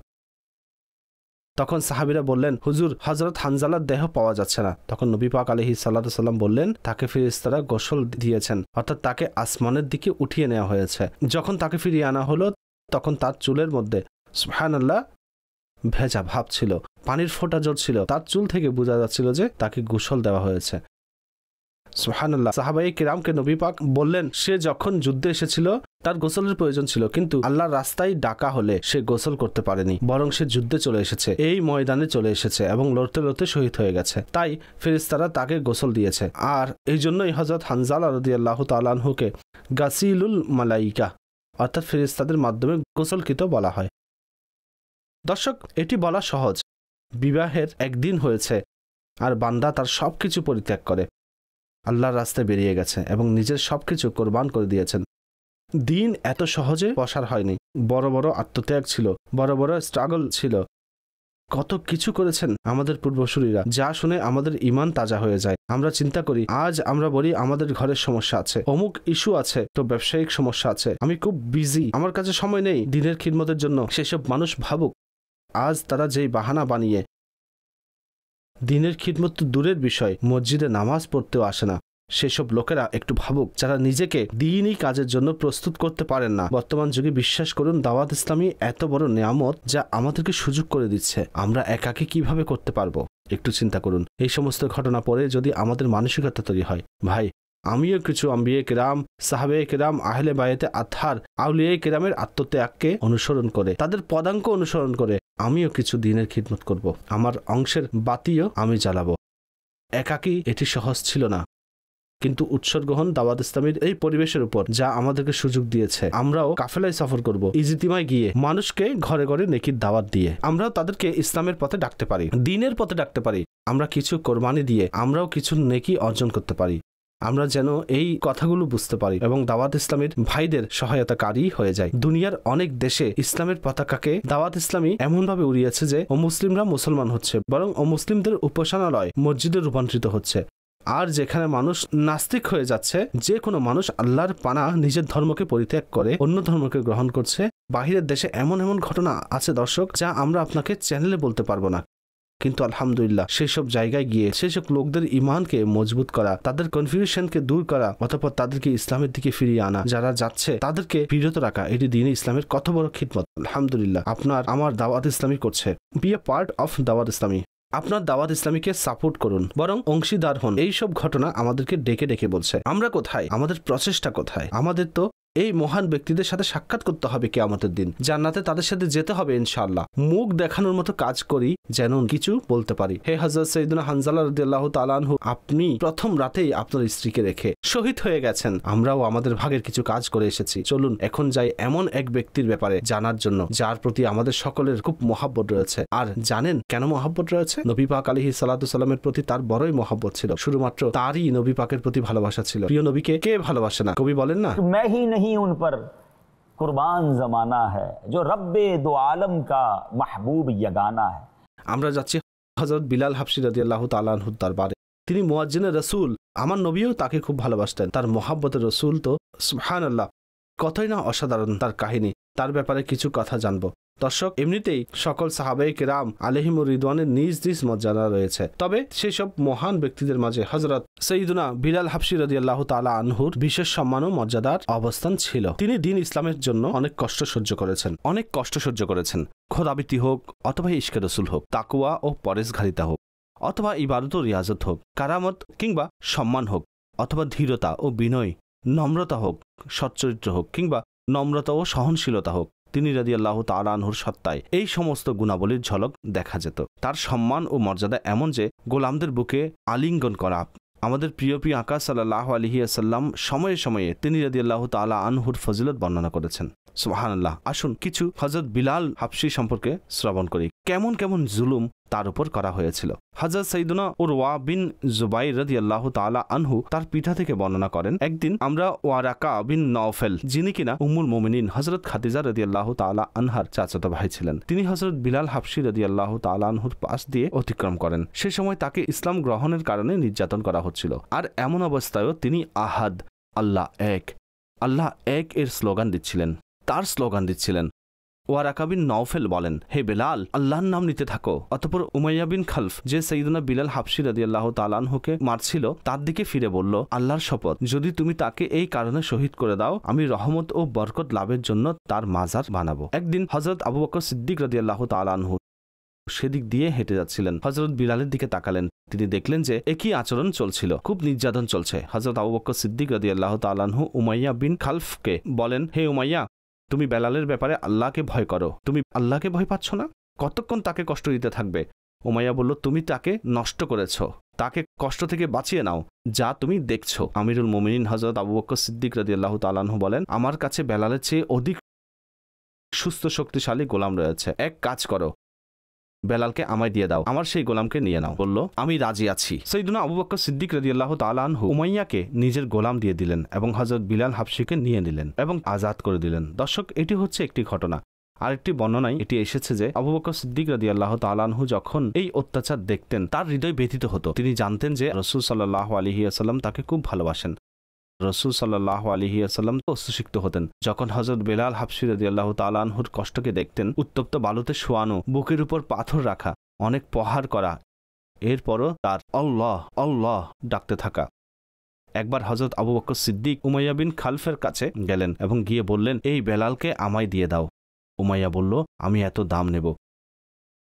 তখন সাহাবীরা বললেন, হুজুর হযরত হানজালার দেহ পাওয়া যাচ্ছে না। তখন নবী পাক আলাইহিস সাল্লাতু সাল্লাম বললেন, তাকে ফেরেশতারা গোসল দিয়েছেন, অর্থাৎ তাকে আসমানের দিকে উঠিয়ে নেওয়া হয়েছে। যখন তাকে ফিরিয়ে আনা হলো তখন তার চুলের মধ্যে সুবহানাল্লাহ ভেজা ভাব ছিল, পানির ফোঁটা ঝরছিল, তার চুল থেকে বোঝা যাচ্ছিল যে তাকে গোসল দেওয়া হয়েছে। সুবহানাল্লাহ। সাহাবায়ে কিরামকে নবী পাক বললেন, সে যখন যুদ্ধে এসেছিল তার গোসলের প্রয়োজন ছিল, কিন্তু আল্লাহর রাস্তায় ডাকা হলে সে গোসল করতে পারেনি, বরং সে যুদ্ধে চলে এসেছে, এই ময়দানে চলে এসেছে এবং লড়তে লড়তে শহীদ হয়ে গেছে। তাই ফেরেশতারা তাকে গোসল দিয়েছে। আর এই জন্যই হযরত হানজালা রাদিয়াল্লাহু তাআলা আনহুকে গাসিলুল মালাইকা অর্থাৎ ফেরেশতাদের মাধ্যমে গোসলকৃত বলা হয়। দর্শক, এটি বলা সহজ। বিবাহের একদিন হয়েছে আর বান্দা তার সবকিছু পরিত্যাগ করে আল্লাহর রাস্তায় বেরিয়ে গেছে এবং নিজের সবকিছু কোরবান করে দিয়েছেন। দিন এত সহজে প্রসার হয়নি, বড় বড় আত্মত্যাগ ছিল, বড় বড় স্ট্রাগল ছিল, কত কিছু করেছেন আমাদের পূর্বসূরীরা, যা শুনে আমাদের ঈমান তাজা হয়ে যায়। আমরা চিন্তা করি, আজ আমরা বলি আমাদের ঘরের সমস্যা আছে, অমুক ইস্যু আছে, তো ব্যবসায়িক সমস্যা আছে, আমি খুব বিজি, আমার কাছে সময় নেই দিনের খিদমতের জন্য। সেসব মানুষ ভাবুক, আজ তারা যেই বাহানা বানিয়ে দিনের খিদমত তো দূরের বিষয়, মসজিদে নামাজ পড়তেও আসে না, সেসব লোকেরা একটু ভাবুক যারা নিজেকে দ্বীনি কাজের জন্য প্রস্তুত করতে পারেন না। বর্তমান যুগে বিশ্বাস করুন, দাওয়াত ইসলামী এত বড় নিয়ামত যা আমাদেরকে সুযোগ করে দিচ্ছে, আমরা একাকে কিভাবে করতে পারবো? একটু চিন্তা করুন। এই সমস্ত ঘটনা পরে যদি আমাদের মানসিকতা তৈরি হয়, ভাই আমিও কিছু আম্বিয়ে কেরাম, সাহাবে কেরাম, আহলে বায়েতে আতহার, আউলিয়া কেরামের আত্মত্যাগকে অনুসরণ করে, তাদের পদাঙ্ক অনুসরণ করে আমিও কিছু দিনের খিদমত করব, আমার অংশের বাতিও আমি জ্বালাবো। একাকী এটি সহজ ছিল না, কিন্তু উৎসর্গহন দাওয়াত ইসলামীর এই পরিবেশের উপর যা আমাদেরকে সুযোগ দিয়েছে, আমরাও কাফেলায় সফর করব, ইজতিমায় গিয়ে মানুষকে ঘরে ঘরে নেকির দাওয়াত দিয়ে আমরাও তাদেরকে ইসলামের পথে ডাকতে পারি, দ্বীনের পথে ডাকতে পারি। আমরা কিছু কোরবানি দিয়ে আমরাও কিছু নেকি অর্জন করতে পারি। আমরা যেন এই কথাগুলো বুঝতে পারি এবং দাওয়াত ইসলামের ভাইদের সহায়তাকারী হয়ে যায়। দুনিয়ার অনেক দেশে ইসলামের পতাকাকে দাওয়াত ইসলামী এমনভাবে উড়িয়েছে যে অমুসলিমরা মুসলমান হচ্ছে, বরং অমুসলিমদের উপাসনালয় মসজিদে রূপান্তরিত হচ্ছে। আর যেখানে মানুষ নাস্তিক হয়ে যাচ্ছে, যে কোনো মানুষ আল্লাহর পানা নিজের ধর্মকে পরিত্যাগ করে অন্য ধর্মকে গ্রহণ করছে। বাহিরের দেশে এমন এমন ঘটনা আছে দর্শক, যা আমরা আপনাকে চ্যানেলে বলতে পারবো না, কিন্তু আলহামদুলিল্লাহ সেসব জায়গায় গিয়ে সেসব লোকদের ইমানকে মজবুত করা, তাদের কনফিউশনকে দূর করা, অতঃপর তাদেরকে ইসলামের দিকে ফিরিয়ে আনা, যারা যাচ্ছে তাদেরকে বিরত রাখা, এটি দ্বীন ইসলামের কত বড় খিদমত। আলহামদুলিল্লাহ আপনার আমার দাওয়াত ইসলামী করছে। বি এ পার্ট অফ দাওয়াত ইসলামী। আপনার দাওয়াত ইসলামীকে সাপোর্ট করুন, বরং অংশীদার হন। এইসব ঘটনা আমাদেরকে ডেকে ডেকে বলছে, আমরা কোথায়, আমাদের প্রচেষ্টা কোথায়? আমাদের তো এই মহান ব্যক্তিদের সাথে সাক্ষাৎ করতে হবে কিয়ামতের দিন, জান্নাতে তাদের সাথে যেতে হবে ইনশাআল্লাহ। মুখ দেখানোর মতো কাজ করি যেন কিছু বলতে পারি। হে হযরত সাইয়্যিদুনা হানজালা রাদিয়াল্লাহু তাআলা আনহু, আপনি প্রথম রাতেই আপনার স্ত্রীকে রেখে শহীদ হয়ে গেছেন, আমরাও আমাদের ভাগের কিছু কাজ করে এসেছি। চলুন এখন যাই এমন এক ব্যক্তির ব্যাপারে জানার জন্য যার প্রতি আমাদের সকলের খুব মহব্বত রয়েছে। আর জানেন কেন মহব্বত রয়েছে? নবী পাক আলাইহিস সালাতু সালামের প্রতি তার বড়ই মহব্বত ছিল, শুধুমাত্র তারই নবী পাকের প্রতি ভালোবাসা ছিল। প্রিয় নবীকে কে ভালোবাসে না? কবি বলেন না, मैं ही नहीं उन पर कुर्बान जमाना है जो रब्बे दो आलम का महबूब यगाना है। আমরা যাচ্ছি হযরত বিলাল হাবশী রাদিয়াল্লাহু তাআলা আনহুর দরবারে। তিনি মুয়াজ্জিনের রাসূল, আমার নবীও তাকে খুব ভালোবাসতেন। তার মহব্বতের রাসূল তো সুবহানাল্লাহ, কতই না অসাধারণ তার কাহিনী। তার ব্যাপারে কিছু কথা জানবো। দর্শক, এমনিতেই সকল সাহাবায়ে কেরাম আলাইহিমুর রিদওয়ানের নিজ নিজ মর্যাদা রয়েছে, তবে সেসব মহান ব্যক্তিদের মাঝে হযরত সাইয়্যিদুনা বিলাল হাবশী রাদিয়াল্লাহু তাআলা আনহুর বিশেষ সম্মান ও মর্যাদার অবস্থান ছিল। তিনি দ্বীন ইসলামের জন্য অনেক কষ্ট সহ্য করেছেন, খোদাবৃত্তি হোক অথবা ইশকে রাসূল হোক, তাকওয়া ও পরেশগারিতা হোক অথবা ইবাদত ও রিয়াজত হোক, কারামত কিংবা সম্মান হোক অথবা ধীরতা ও বিনয়, নম্রতা হোক, সচ্চরিত্র হোক কিংবা নম্রতা ও সহনশীলতা হোক, তিনি রাদিয়াল্লাহু তাআলা আনহুর সত্তায় এই সমস্ত গুণাবলীর ঝলক দেখা যেত। তার সম্মান ও মর্যাদা এমন যে গোলামদের বুকে আলিঙ্গন করা। আমাদের প্রিয় আকা সাল্লাল্লাহু আলাইহি ওয়াসাল্লাম সময়ে সময়ে তিনি রাদিয়াল্লাহু তাআলা আনহুর ফজিলত বর্ণনা করেছেন। সুবহানাল্লাহ। আসুন কিছু হযরত বিলাল হাবশী সম্পর্কে শ্রবণ করি। কেমন কেমন জুলুম তার উপর করা হয়েছিল। হযরত সাইয়্যিদুনা উরওয়া বিন জুবাইর রাদিয়াল্লাহু তাআলা আনহু তার পিতা থেকে বর্ণনা করেন, একদিন আমরা ওয়ারাকা বিন নওফেল, যিনি কিনা উম্মুল মুমিনিন হযরত খাদিজা রাদিয়াল্লাহু তাআলা আনহার চাচাতো ভাই ছিলেন, তিনি হযরত বিলাল হাবশী রাদিয়াল্লাহু তাআলা আনহুর পাশ দিয়ে অতিক্রম করেন। সে সময় তাকে ইসলাম গ্রহণের কারণে নির্যাতন করা হচ্ছিল। আর এমন অবস্থায়ও তিনি আহাদ, আল্লাহ এক, আল্লাহ এক এর স্লোগান দিচ্ছিলেন। ওয়ারাকা বিন নওফেল বলেন, হে বেলাল, আল্লাহর নাম নিতে থাকো। অতঃপর উমাইয়া বিন খালফ, যে সাইয়্যিদুনা বিলাল হাবশী রাদিয়াল্লাহু তাআলা আনহুকে মারছিল, তার দিকে ফিরে বলল, আল্লাহর শপথ, যদি তুমি তাকে এই কারণে শহীদ করে দাও, আমি রহমত ও বরকত লাভের জন্য তার মাজার বানাবো। একদিন হযরত আবু বকর সিদ্দিক রাদিয়াল্লাহু তাআলা আনহু সেদিক দিয়ে হেঁটে যাচ্ছিলেন। হযরত বিলালের দিকে তাকালেন, তিনি দেখলেন যে একই আচরণ চলছিল, খুব নির্যাতন চলছে। হযরত আবু বকর সিদ্দিক রাদিয়াল্লাহু তাআলা আনহু উমাইয়া বিন খালফকে বলেন, হে উমাইয়া, তুমি বেলালের ব্যাপারে আল্লাহকে ভয় করো, তুমি আল্লাহকে ভয় পাচ্ছ না? কতক্ষণ তাকে কষ্ট দিতে থাকবে? উমাইয়া বলল, তুমি তাকে নষ্ট করেছ, তাকে কষ্ট থেকে বাঁচিয়ে নাও, যা তুমি দেখছো। আমিরুল মুমিনিন হযরত আবু বকর সিদ্দিক রাদিয়াল্লাহু তাআলা আনহু বলেন, আমার কাছে বেলালের চেয়ে অধিক সুস্থ শক্তিশালী গোলাম রয়েছে, এক কাজ করো, বেলালকে আমায় দিয়ে দাও, আমার সেই গোলামকে নিয়ে নাও। বলল, আমি রাজি আছি। সাইয়্যিদুনা আবু বকর সিদ্দিক রাদিয়াল্লাহু তাআলা আনহু উমাইয়াকে নিজের গোলাম দিয়ে দিলেন এবং হযরত বিলাল হাবশীকে নিয়ে নিলেন এবং আজাদ করে দিলেন। দর্শক, এটি হচ্ছে একটি ঘটনা। আরেকটি বর্ণনায় এটি এসেছে যে আবু বকর সিদ্দিক রাদিয়াল্লাহু তাআলা আনহু যখন এই অত্যাচার দেখতেন, তার হৃদয় ব্যথিত হতো। তিনি জানতেন যে রাসূল সাল্লাল্লাহু আলাইহি ওয়াসাল্লাম তাকে খুব ভালোবাসেন। রাসূল সাল্লাল্লাহু আলাইহি ওয়াসাল্লাম অশ্রুসিক্ত হতেন যখন হযরত বিলাল হাবশী রাদিয়াল্লাহু তাআলা আনহুর কষ্টকে দেখতেন। উত্তপ্ত বালুতে শোয়ানো, বুকের উপর পাথর রাখা, অনেক প্রহার করা, এরপরও তার আল্লাহ আল্লাহ ডাকতে থাকা। একবার হযরত আবু বকর সিদ্দিক উমাইয়া বিন খালফের কাছে গেলেন এবং গিয়ে বললেন, এই বেলালকে আমায় দিয়ে দাও। উমাইয়া বলল, আমি এত দাম নেব?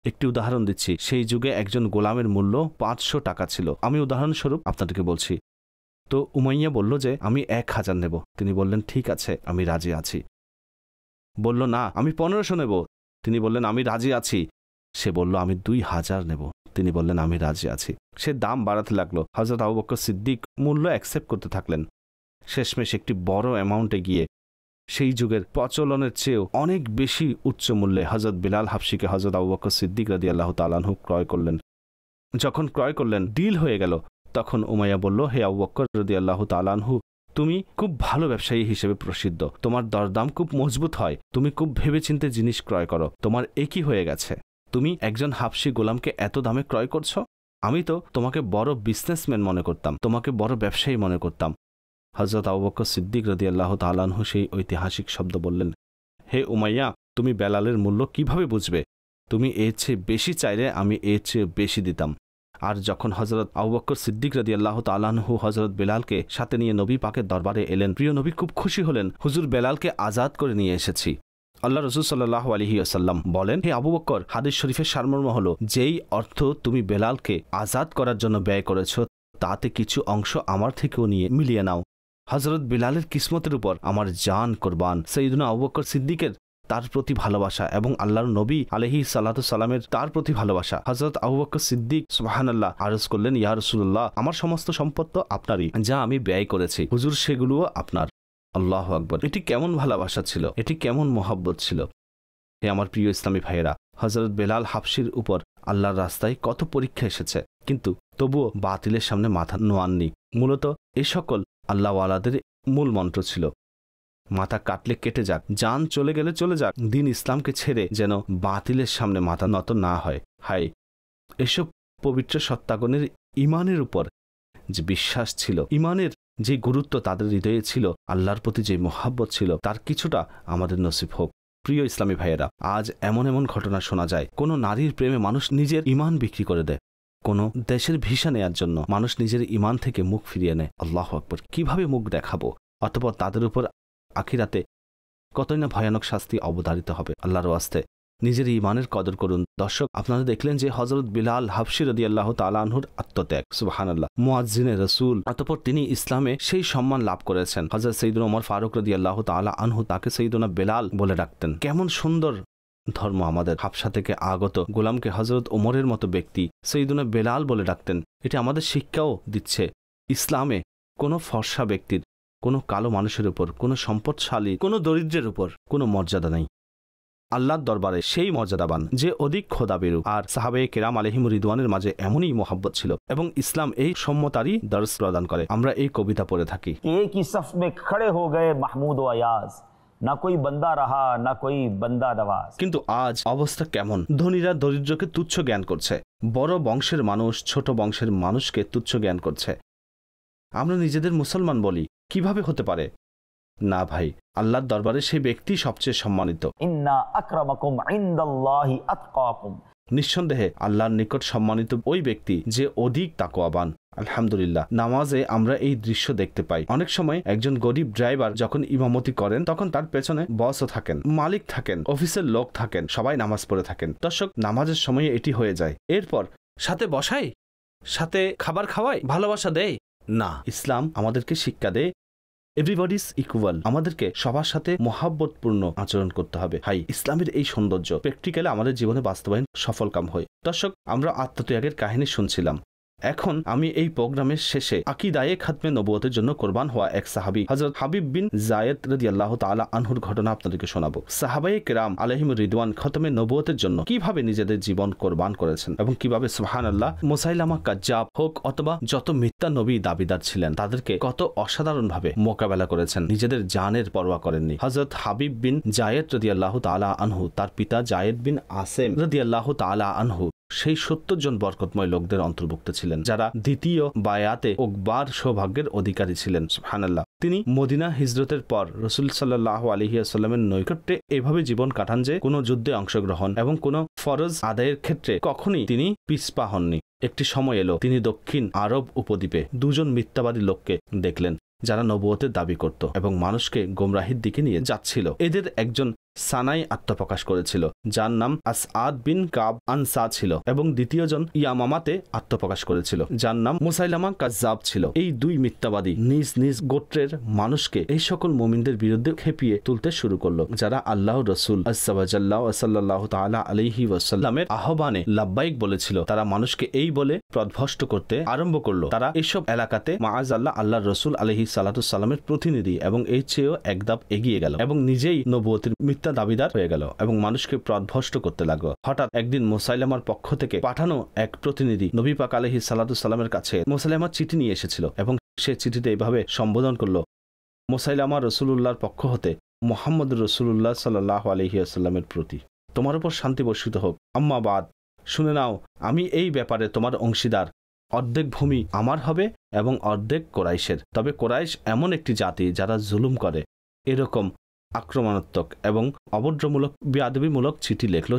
একটি উদাহরণ দিচ্ছি, সেই যুগে একজন গোলামের মূল্য 500 টাকা ছিল। আমি উদাহরণস্বরূপ আপনাদেরকে বলছি। তো উমাইয়া বলল যে আমি 1000 নেব। তিনি বললেন, ঠিক আছে, আমি রাজি আছি। বলল, না, আমি 1500 নেব। তিনি বললেন, আমি রাজি আছি। সে বলল, আমি 2000 নেব। তিনি বললেন, আমি রাজি আছি। সে দাম বাড়াতে লাগলো। হযরত আবু বকর সিদ্দিক মূল্য অ্যাকসেপ্ট করতে থাকলেন। শেষমেশ একটি বড় অ্যামাউন্টে গিয়ে সেই যুগের প্রচলনের চেয়েও অনেক বেশি উচ্চ মূল্যে হযরত বিলাল হাবশীকে হযরত আবু বকর সিদ্দিক রাদিয়াল্লাহু তাআলা আনহু ক্রয় করলেন। যখন ক্রয় করলেন, ডিল হয়ে গেল, তখন উমাইয়া বলল, হে আবু বকর রাদিয়াল্লাহু তাআলা আনহু, তুমি খুব ভালো ব্যবসায়ী হিসেবে প্রসিদ্ধ, তোমার দরদাম খুব মজবুত হয়, তুমি খুব ভেবেচিন্তে জিনিস ক্রয় করো। তোমার একই হয়ে গেছে, তুমি একজন হাবশী গোলামকে এত দামে ক্রয় করছো? আমি তো তোমাকে বড় বিজনেসম্যান মনে করতাম, তোমাকে বড় ব্যবসায়ী মনে করতাম। হযরত আবু বকর সিদ্দিক রাদিয়াল্লাহু তাআলা আনহু সেই ঐতিহাসিক শব্দ বললেন, হে উমাইয়া, তুমি বেলালের মূল্য কিভাবে বুঝবে? তুমি এর চেয়ে বেশি চাইলে আমি এর চেয়ে বেশি দিতাম। আর যখন হযরত আবু বকর সিদ্দিক রাদিয়াল্লাহু তাআলা আনহু হযরত বেলালকে সাথে নিয়ে নবী পাকের দরবারে এলেন, প্রিয় নবী খুব খুশি হলেন, হুজুর বেলালকে আজাদ করে নিয়ে এসেছি। আল্লাহ রাসূল সাল্লাল্লাহু আলাইহি ওয়াসাল্লাম বলেন, হে আবু বকর, হাদিস শরীফের সারমর্ম হলো, যেই অর্থ তুমি বেলালকে আজাদ করার জন্য ব্যয় করেছ, তাতে কিছু অংশ আমার থেকেও নিয়ে মিলিয়ে নাও। হযরত বেলালের কিসমতের উপর আমার জান কুরবান। সাইয়্যিদুনা আবু বকর সিদ্দিকের তার প্রতি ভালোবাসা এবং আল্লাহর নবী আলাইহিস সালাতু সালামের তার প্রতি ভালোবাসা। হযরত আবু বকর সিদ্দিক সুবহানাল্লাহ আরজ করলেন, ইয়া রাসূলুল্লাহ, আমার সমস্ত সম্পদ তো আপনারই, যা আমি ব্যয় করেছি, হুজুর সেগুলোও আপনার। আল্লাহু আকবার! এটি কেমন ভালোবাসা ছিল, এটি কেমন মহব্বত ছিল। হে আমার প্রিয় ইসলামী ভাইয়েরা, হযরত বেলাল হাবশীর উপর আল্লাহর রাস্তায় কত পরীক্ষা এসেছে, কিন্তু তবুও বাতিলের সামনে মাথা নোয়াননি। মূলত এ সকল আল্লাহওয়ালাদের মূল মন্ত্র ছিল, মাথা কাটলে কেটে যাক, জান চলে গেলে চলে যাক, দিন ইসলামকে ছেড়ে যেন বাতিলের সামনে মাথা নত না হয়। হায়, এসব পবিত্র সত্তাগণের ইমানের উপর যে বিশ্বাস ছিল, ইমানের যে গুরুত্ব তাদের হৃদয়ে ছিল, আল্লাহর প্রতি যে মহব্বত ছিল, তার কিছুটা আমাদের নসিব হোক। প্রিয় ইসলামী ভাইয়েরা, আজ এমন এমন ঘটনা শোনা যায়, কোনো নারীর প্রেমে মানুষ নিজের ইমান বিক্রি করে দেয়, কোনো দেশের ভিসা নেয়ার জন্য মানুষ নিজের ইমান থেকে মুখ ফিরিয়ে নেয়। আল্লাহু আকবার! কিভাবে মুখ দেখাবো? অতঃপর তাদের উপর আখিরাতে কতই না ভয়ানক শাস্তি অবধারিত হবে। আল্লাহর ওয়াস্তে নিজের ইমানের কদর করুন। দর্শক, আপনারা দেখলেন যে হযরত বিলাল হাবশী রাদিয়াল্লাহু তাআলা আনহুর আত্মত্যাগ, সুবহানাল্লাহ, মুয়াজ্জিনে রাসূল। অতঃপর তিনি ইসলামে সেই সম্মান লাভ করেছেন। হযরত সাইয়্যিদুনা ওমর ফারুক রাদিয়াল্লাহু তাআলা আনহু তাকে সাইয়্যিদুনা বেলাল বলে ডাকতেন। কেমন সুন্দর ধর্ম আমাদের! হাবশা থেকে আগত গোলামকে হযরত ওমরের মতো ব্যক্তি সাইয়্যিদুনা বেলাল বলে ডাকতেন। এটি আমাদের শিক্ষাও দিচ্ছে, ইসলামে কোনো ফর্সা ব্যক্তির, কোনো কালো মানুষের উপর, কোনো সম্পদশালী, কোনো দরিদ্রের উপর কোনো মর্যাদা নেই। আল্লাহর দরবারে সেই মর্যাদাবান যে অধিক খোদাবিরু। আর সাহাবায়ে কেরাম আলাইহিম রিদওয়ানের মাঝে এমনই মোহাব্বত ছিল এবং ইসলাম এই সম্মতারই দর্শ প্রদান করে। আমরা এই কবিতা পড়ে থাকি, एक ही सफ में खड़े हो गए महमूद व अयाज, ना कोई बंदा रहा ना कोई बंदा नवाज। কিন্তু আজ অবস্থা কেমন? ধনীরা দরিদ্রকে তুচ্ছ জ্ঞান করছে, বড় বংশের মানুষ ছোট বংশের মানুষকে তুচ্ছ জ্ঞান করছে। আমরা নিজেদের মুসলমান বলি, কিভাবে হতে পারে? না ভাই, আল্লাহর দরবারে সেই ব্যক্তি সবচেয়ে সম্মানিত। ইন্না আকরামাকুম ইনদাল্লাহি আতকাকুম, নিঃসন্দেহে আল্লাহর নিকট সম্মানিত ওই ব্যক্তি যে অধিক তাকওয়াবান। আলহামদুলিল্লাহ, নামাজে আমরা এই দৃশ্য দেখতে পাই। অনেক সময় একজন গরিব ড্রাইভার যখন ইমামতি করেন তখন তার পেছনে বসও থাকেন, মালিক থাকেন, অফিসের লোক থাকেন, সবাই নামাজ পড়ে থাকেন। দর্শক, নামাজের সময়ে এটি হয়ে যায়। এরপর সাথে বসাই, সাথে খাবার খাওয়াই, ভালোবাসা দেয় না। ইসলাম আমাদেরকে শিক্ষা দেয় এভরিবডি ইজ ইকুয়াল, আমাদেরকে সবার সাথে মহাব্বতপূর্ণ আচরণ করতে হবে। হাই, ইসলামের এই সৌন্দর্য প্র্যাকটিক্যালি আমাদের জীবনে বাস্তবায়ন সফলকাম হয়। দর্শক, আমরা আত্মত্যাগের কাহিনী শুনছিলাম। এখন আমি এই প্রোগ্রামের শেষে আকীদায়ে খাতমে নবুয়তের জন্য কোরবান হওয়া এক সাহাবী হযরত হাবিব বিন যায়েদ রাদিয়াল্লাহু তাআলা আনহুর ঘটনা আপনাদেরকে শোনাবো। সাহাবায়ে কেরাম আলাইহিম রিদওয়ান খতমে নবুয়তের জন্য কিভাবে নিজেদের জীবন কোরবান করেছেন এবং কিভাবে সুবহানাল্লাহ মুসাইলামা কাজ্জাব হোক অথবা যত মিথ্যা নবী দাবিদার ছিলেন তাদেরকে কত অসাধারণভাবে মোকাবেলা করেছেন, নিজেদের জানের পরোয়া করেননি। হযরত হাবিব বিন যায়েদ রাদিয়াল্লাহু তাআলা আনহু, তার পিতা যায়েদ বিন আসেম রাদিয়াল্লাহু তাআলা আনহু সেই 70 জন বরকতময় লোকদের অন্তর্ভুক্ত ছিলেন যারা দ্বিতীয় বায়াতে ওকবার সৌভাগ্যের অধিকারী ছিলেন। সুবহানাল্লাহ। তিনি মদিনা হিজরতের পর রাসূল সাল্লাল্লাহু আলাইহি ওয়াসাল্লামের নৈকট্যে এভাবে জীবন কাটান যে কোনো যুদ্ধে অংশগ্রহণ এবং কোনো ফরজ আদায়ের ক্ষেত্রে কখনই তিনি পিছপা হননি। একটি সময় এলো তিনি দক্ষিণ আরব উপদ্বীপে দুজন মিথ্যাবাদী লোককে দেখলেন যারা নবুয়তের দাবি করত এবং মানুষকে গোমরাহির দিকে নিয়ে যাচ্ছিল। এদের একজন সানাই আত্মপ্রকাশ করেছিল যার নাম আসআদ বিন কাব আনসা ছিল এবং দ্বিতীয়জন ইয়ামামাতে আত্মপ্রকাশ করেছিল যার নাম মুসাইলামা কাজ্জাব ছিল। এই দুই মিথ্যাবাদী নিজ নিজ গোত্রের মানুষকে এই সকল মুমিনদের বিরুদ্ধে খেপিয়ে তুলতে শুরু করলো যারা আল্লাহর রাসূল সাল্লাল্লাহু তাআলা আলাইহি ওয়াসাল্লামের আহ্বানে লাব্বাইক বলেছিল। তারা মানুষকে এই বলে প্রদভষ্ট করতে আরম্ভ করলো তারা এইসব এলাকাতে মাআযাল্লাহ আল্লাহর রাসূল আলাইহি সাল্লাতু সাল্লামের প্রতিনিধি এবং এই চেয়েও এক ধাপ এগিয়ে গেল এবং নিজেই নবুয়তের দাবিদার হয়ে গেল এবং মানুষকে প্রদভষ্ট করতে লাগলো। হঠাৎ একদিন মুসাইলামার পক্ষ থেকে পাঠানো এক প্রতিনিধি নবী পাক আলাইহিস সালাতু সালামের কাছে মুসাইলামার চিঠি নিয়ে এসেছিল এবং সে চিঠিতে এইভাবে সম্বোধন করলো, মুসাইলামা রাসূলুল্লাহর পক্ষ হতে মুহাম্মদ রাসূলুল্লাহ সাল্লাল্লাহু আলাইহি ওয়াসাল্লামের প্রতি তোমার উপর শান্তি বর্ষিত হোক। আম্মা বাদ, শুনে নাও, আমি এই ব্যাপারে তোমার অংশীদার। অর্ধেক ভূমি আমার হবে এবং অর্ধেক কোরাইশের। তবে কোরাইশ এমন একটি জাতি যারা জুলুম করে। এরকম আক্রমণাত্মক এবং অভদ্রমূলক বেয়াদবিমূলক চিঠি লেখল।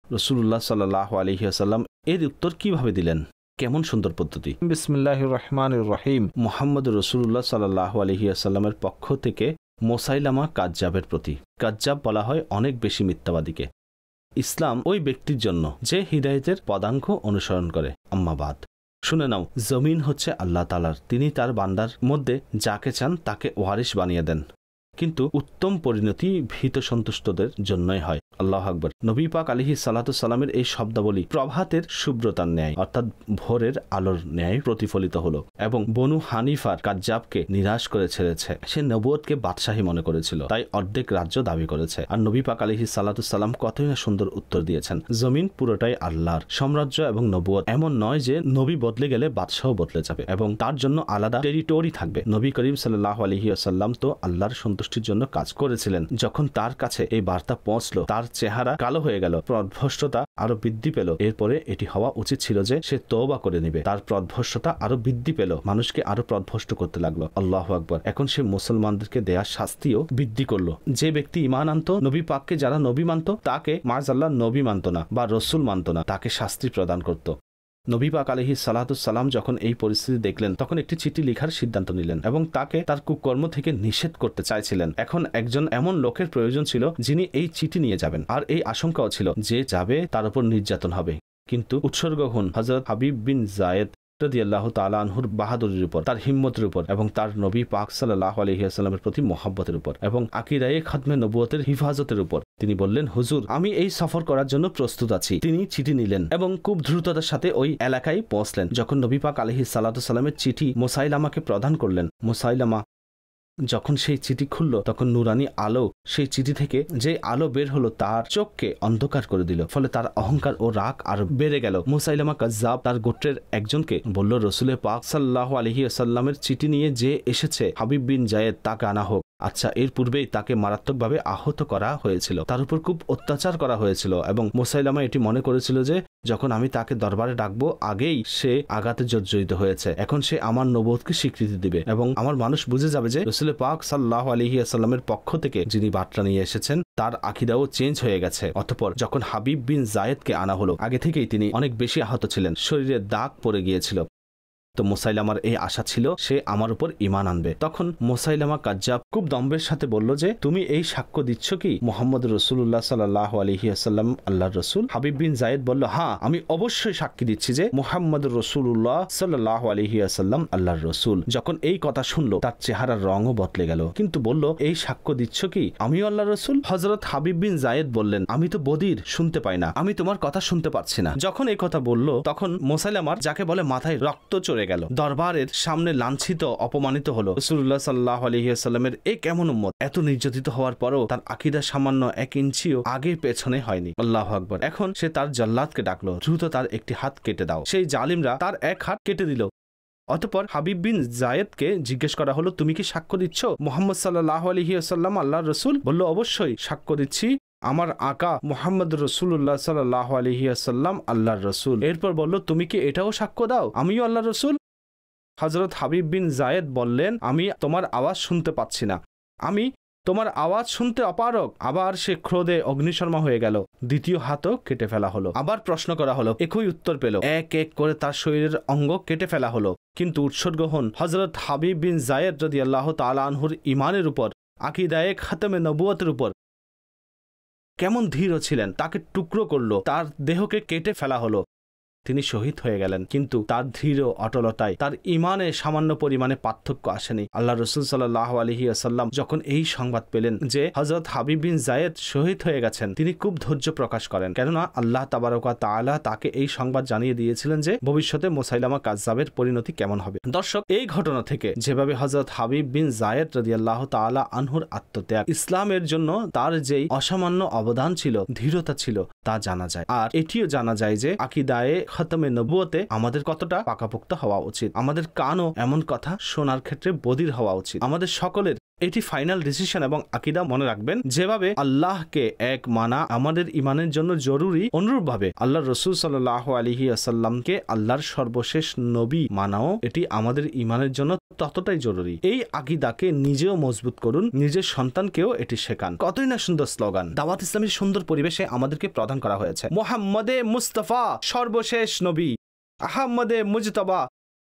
রাসূলুল্লাহ সাল্লাল্লাহু আলাইহি ওয়াসাল্লাম এর উত্তর কিভাবে দিলেন? কেমন সুন্দর পদ্ধতি। বিসমিল্লাহির রহমানির রহিম। মুহাম্মদ রাসূলুল্লাহ সাল্লাল্লাহু আলাইহি ওয়াসাল্লামের পক্ষ থেকে মুসাইলামা কাজ্জাবের প্রতি। কাজ্জাব বলা হয় অনেক বেশি মিথ্যাবাদীকে। ইসলাম ওই ব্যক্তির জন্য যে হিদায়াতের পদাঙ্ক অনুসরণ করে। আম্মা বাদ, শুনে নাও, জমিন হচ্ছে আল্লাহ তাআলার। তিনি তার বান্দার মধ্যে যাকে চান তাকে ওয়ারিশ বানিয়ে দেন, কিন্তু উত্তম পরিণতি ভীত সন্তুষ্টদের জন্যই হয়। আল্লাহু আকবার। নবী পাক আলাইহিস সালাতু সালামের এই শব্দাবলী প্রভাতের শুভ্রতার ন্যায় অর্থাৎ ভোরের আলোর ন্যায় প্রতিফলিত হলো এবং বনু হানিফার কাজ্জাবকে নিরাশ করে ছেড়েছে। সে নবুয়তকে বাদশাহী মনে করেছিল, তাই অর্ধেক রাজ্য দাবি করেছে। আর নবী পাক আলাইহিস সালাতু সালাম কতই না সুন্দর উত্তর দিয়েছেন, জমিন পুরোটাই আল্লাহর। সাম্রাজ্য এবং নবুয়ত এমন নয় যে নবী বদলে গেলে বাদশাহ বদলে যাবে এবং তার জন্য আলাদা টেরিটরি থাকবে। নবী করিম সাল্লাল্লাহু আলাইহি ওয়াসাল্লাম তো আল্লাহর সন্তুষ্টির জন্য কাজ করেছিলেন। যখন তার কাছে এই বার্তা পৌঁছলো তার চেহারা কালো হয়ে গেল, প্রদভষ্টতা আরো বৃদ্ধি পেল। এরপরে এটি হওয়া উচিত ছিল যে সে তওবা করে নেবে। তার প্রদভষ্টতা আরো বৃদ্ধি পেল, মানুষকে আরো প্রদভষ্ট করতে লাগলো। আল্লাহু আকবার। এখন সে মুসলমানদেরকে দেয়া শাস্তিও বৃদ্ধি করলো। যে ব্যক্তি ঈমান আনতো, নবী পাককে যারা নবী মানত, তাকে মাআযাল্লাহ নবী মানত না বা রসুল মানত না, তাকে শাস্তি প্রদান করত। নবী পাক আলাইহিস সালাতু সালাম যখন এই পরিস্থিতি দেখলেন তখন একটি চিঠি লেখার সিদ্ধান্ত নিলেন এবং তাকে তার কুকর্ম থেকে নিষেধ করতে চাইছিলেন। এখন একজন এমন লোকের প্রয়োজন ছিল যিনি এই চিঠি নিয়ে যাবেন, আর এই আশঙ্কাও ছিল যে যাবে তার উপর নির্যাতন হবে। কিন্তু উৎসর্গ হন হযরত হাবিব বিন যায়েদ রাদিয়াল্লাহু তাআলা আনহুর বাহাদুরির উপর, তার হিম্মতের উপর এবং তার নবী পাক সাল্লাল্লাহু আলাইহি ওয়াসাল্লামের প্রতি মহব্বতের উপর এবং আকীদায়ে খাতমে নবুয়তের হিফাজতের উপর। তিনি বললেন, হুজুর, আমি এই সফর করার জন্য প্রস্তুত আছি। তিনি চিঠি নিলেন এবং খুব দ্রুততার সাথে ওই এলাকায় পৌঁছলেন। যখন নবী পাক আলাইহিস সালাতু সালামের চিঠি মুসাইলামাকে প্রদান করলেন, মুসাইলামা যখন সেই চিঠি খুলল তখন নুরানি আলো সেই চিঠি থেকে যে আলো বের হলো তার চোখকে অন্ধকার করে দিল, ফলে তার অহংকার ও রাগ আরো বেড়ে গেল। মুসাইলামা কাজ্জাব তার গোত্রের একজনকে বলল, রসুলের পাক সাল্লাল্লাহু আলাইহি ওয়াসাল্লামের চিঠি নিয়ে যে এসেছে হাবিব বিন জায়েদ তাকে আনা হোক। আচ্ছা, এর পূর্বেই তাকে মারাত্মকভাবে আহত করা হয়েছিল, তার উপর খুব অত্যাচার করা হয়েছিল এবং মুসাইলামা এটি মনে করেছিল যে যখন আমি তাকে দরবারে ডাকবো আগেই সে আঘাতে জর্জরিত হয়েছে, এখন সে আমার নবুয়তকে স্বীকৃতি দিবে এবং আমার মানুষ বুঝে যাবে যে রাসূল পাক সাল্লাল্লাহু আলাইহি ওয়াসাল্লামের পক্ষ থেকে যিনি বার্তা নিয়ে এসেছেন তার আকীদাও চেঞ্জ হয়ে গেছে। অতঃপর যখন হাবিব বিন জায়েদকে আনা হলো, আগে থেকেই তিনি অনেক বেশি আহত ছিলেন, শরীরে দাগ পড়ে গিয়েছিল। তো মুসাইলামার এই আশা ছিল সে আমার উপর ঈমান আনবে। তখন মুসাইলামা কাজ্জাব খুব দম্ভের সাথে বলল যে তুমি এই সাক্ষ্য দিচ্ছ কি মুহাম্মদ রাসূলুল্লাহ সাল্লাল্লাহু আলাইহি ওয়াসাল্লাম আল্লাহর রাসূল? হাবিব বিন জায়েদ বলল, হ্যাঁ, আমি অবশ্যই সাক্ষী দিচ্ছি যে মুহাম্মদ রাসূলুল্লাহ সাল্লাল্লাহু আলাইহি ওয়াসাল্লাম আল্লাহর রাসূল। যখন এই কথা শুনলো তার চেহারার রঙও বদলে গেল, কিন্তু বলল, এই সাক্ষ্য দিচ্ছ কি আমিও আল্লাহর রাসূল? হযরত হাবিব বিন জায়েদ বললেন, আমি তো বদির, শুনতে পাই না, আমি তোমার কথা শুনতে পাচ্ছি না। যখন এই কথা বলল তখন মুসাইলামার যাকে বলে মাথায় রক্ত চড়ে গেল, দরবারের সামনে লাঞ্ছিত অপমানিত হলো। রাসূলুল্লাহ সাল্লাল্লাহু আলাইহি ওয়াসাল্লামের এই কেমন উম্মত, এত নির্যাতিত হওয়ার পরও তার আকীদা সামান্য 1 ইঞ্চিও আগে পেছনে হয়নি। আল্লাহু আকবার। এখন সে তার জল্লাদকে ডাকলো, দ্রুত তার একটি হাত কেটে দাও। সেই জালিমরা তার এক হাত কেটে দিল। অতঃপর হাবিব বিন জায়েদকে জিজ্ঞেস করা হলো, তুমি কি সাক্ষ্য দিচ্ছ মুহাম্মদ সাল্লাল্লাহু আলাইহি ওয়াসাল্লাম আল্লাহর রাসূল? বলল, অবশ্যই সাক্ষ্য দিচ্ছি আমার আকা মুহাম্মদ রাসূলুল্লাহ সাল্লাল্লাহু আলাইহি ওয়াসাল্লাম আল্লাহর রাসূল। এরপর বলল, তুমি কি এটাও সাক্ষ্য দাও আমিও আল্লাহর রাসূল? হযরত হাবিব বিন জায়েদ বললেন, আমি তোমার আওয়াজ শুনতে পাচ্ছি না, আমি তোমার আওয়াজ শুনতে অপারগ। আবার সে ক্রোধে অগ্নিশর্মা হয়ে গেল, দ্বিতীয় হাতও কেটে ফেলা হলো। আবার প্রশ্ন করা হলো, একই উত্তর পেল। এক এক করে তার শরীরের অঙ্গ কেটে ফেলা হলো, কিন্তু উৎসর্গ হন হযরত হাবিব বিন জায়েদ রাদিয়াল্লাহু তাআলা আনহুর ঈমানের উপর, আকীদায়ে খাতমে নবুয়তের উপর। কেমন ধীর ছিলেন, তাকে টুকরো করলো, তার দেহকে কেটে ফেলা হলো, তিনি শহীদ হয়ে গেলেন। কিন্তু তার ধীর অটলতায় তার ঈমানে সামান্য পরিমাণে পার্থক্য আসেনি। আল্লাহ রাসূল সাল্লাল্লাহু আলাইহি ওয়াসাল্লাম যখন এই সংবাদ পেলেন যে হযরত হাবিব বিন জায়েদ শহীদ হয়ে গেছেন, তিনি খুব ধৈর্য প্রকাশ করেন, কেননা আল্লাহ তাবারক ওয়া তাআলা তাকে এই সংবাদ জানিয়ে দিয়েছিলেন যে ভবিষ্যতে মুসাইলামা কাজ্জাবের পরিণতি কেমন হবে। দর্শক, এই ঘটনা থেকে যেভাবে হযরত হাবিব বিন জায়েদ রাদিয়াল্লাহু তাআলা আনহুর আত্মত্যাগ, ইসলামের জন্য তার যেই অসামান্য অবদান ছিল, দৃঢ়তা ছিল, তা জানা যায়। আর এটিও জানা যায় যে আকীদায়ে খাতমে নবুয়তে আমাদের কতটা পাকাপোক্ত হওয়া উচিত। আমাদের কানও এমন কথা শোনার ক্ষেত্রে বধির হওয়া উচিত। আমাদের সকলের এটি ফাইনাল ডিসিশন এবং আকীদা। মনে রাখবেন, যেভাবে আল্লাহকে এক মানা আমাদের ঈমানের জন্য জরুরি, অনুরূপভাবে আল্লাহর রাসূল সাল্লাল্লাহু আলাইহি ওয়াসাল্লামকে আল্লাহর সর্বশেষ নবী মানাও এটি আমাদের ঈমানের জন্য ততটাই জরুরি। এই আকীদাকে নিজেও মজবুত করুন, নিজের সন্তানকেও এটি শেখান। কতই না সুন্দর স্লোগান দাওয়াত ইসলামের সুন্দর পরিবেশে আমাদেরকে প্রদান করা হয়েছে। মুহাম্মদে মুস্তাফা সর্বশেষ নবী, আহমদে মুজতবা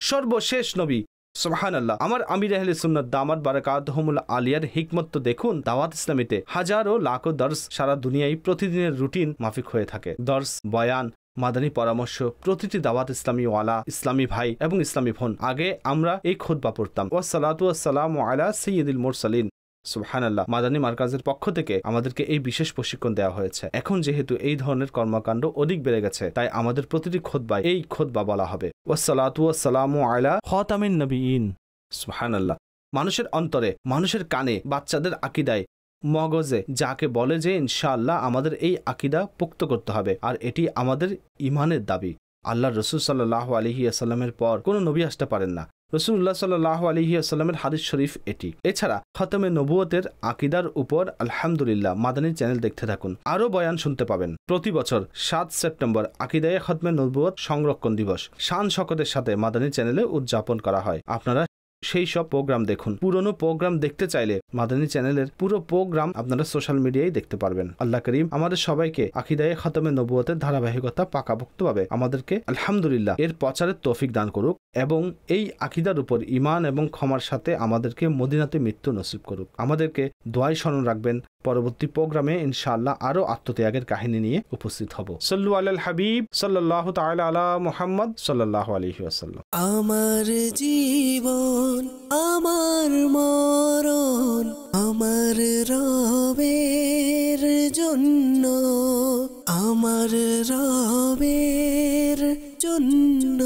সর্বশেষ নবী। সুবহানাল্লাহ। আমার আমির আহলে সুন্নাত দামাত বারাকাতুহুমুল আলিয়ার হিকমত তো দেখুন, দাওয়াত ইসলামীতে হাজারো লাখো দর্স সারা দুনিয়ায় প্রতিদিনের রুটিন মাফিক হয়ে থাকে। দর্স, বয়ান, মাদানী পরামর্শ, প্রতিটি দাওয়াত ইসলামী ওয়ালা, ইসলামী ভাই এবং ইসলামী বোন, আগে আমরা এই খুতবা পড়তাম, ওয়াসসালাতু ওয়াসসালামু আলা সাইয়্যিদিল মুরসালিন। সুবহানাল্লাহ। মাদানী মার্কাজের পক্ষ থেকে আমাদেরকে এই বিশেষ প্রশিক্ষণ দেওয়া হয়েছে। এখন যেহেতু এই ধরনের কর্মকাণ্ড অধিক বেড়ে গেছে, তাই আমাদের প্রতিটি খুতবায় এই খুতবা বলা হবে, ওয়াসসালাতু ওয়াসসালামু আলা খাতামিন নবিয়িন। সুবহানাল্লাহ। মানুষের অন্তরে, মানুষের কানে, বাচ্চাদের আকীদায়, মগজে যাকে বলে যে ইনশাআল্লাহ আমাদের এই আকীদা পোক্ত করতে হবে, আর এটি আমাদের ঈমানের দাবি। আল্লাহর রাসূল সাল্লাল্লাহু আলাইহি ওয়াসাল্লামের পর কোনো নবী আসতে পারেন না। রাসূলুল্লাহ সাল্লাল্লাহু আলাইহি ওয়াসাল্লামের হাদিস শরীফ এটি। এছাড়া খতমে নবুয়তের আকীদার উপর আলহামদুলিল্লাহ মাদানী চ্যানেল দেখতে থাকুন, আরও বয়ান শুনতে পাবেন। প্রতি বছর 7 সেপ্টেম্বর আকীদায়ে খতমে নবুয়ত সংরক্ষণ দিবস শান শকতের সাথে মাদানী চ্যানেলে উদযাপন করা হয়। আপনারা সেই সব প্রোগ্রাম দেখুন। পুরনো প্রোগ্রাম দেখতে চাইলে মাদানী চ্যানেলের পুরো প্রোগ্রাম আপনারা সোশ্যাল মিডিয়ায় দেখতে পারবেন। আল্লাহ করিম আমাদের সবাইকে আকীদায়ে খতমে নবুয়তের ধারাবাহিকতা পাকাপোক্তভাবে আমাদেরকে আলহামদুলিল্লাহ এর প্রচারের তৌফিক দান করুক এবং এই আকীদার উপর ঈমান এবং ক্ষমার সাথে আমাদেরকে মদিনাতে মৃত্যু নসিব করুক। আমাদেরকে দোয়ায় স্মরণ রাখবেন। পরবর্তী প্রোগ্রামে ইনশাআল্লাহ আরো আত্মত্যাগের কাহিনী নিয়ে উপস্থিত হব। সাল্লু আলাল হাবিব সাল্লাল্লাহু তাআলা আলা মুহাম্মদ সাল্লাল্লাহু আলাইহি ওয়াসাল্লাম। আমার জীবন, আমার মরণ, আমার রবের জন্য, আমার রবের জন্য।